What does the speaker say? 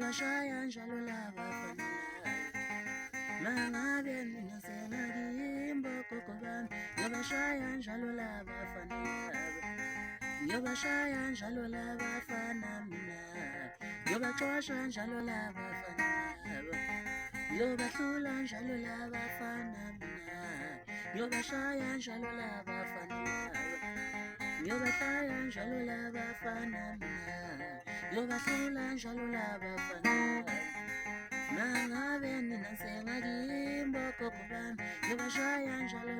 ngiyobashaya njalo labafana mangabe mina sengakimbo gogo bami ngiyobashaya njalo labafana ngiyobashaya njalo labafana mina ngiyobaxosha njalo labafana ngiyobahlula njalo labafana mina ngiyobashaya njalo labafana ngiyobahlaya njalo labafana mina ngiyobahlula njalo labafana mangabe nina sengakimbo gogo bami ngiyobashaya njalo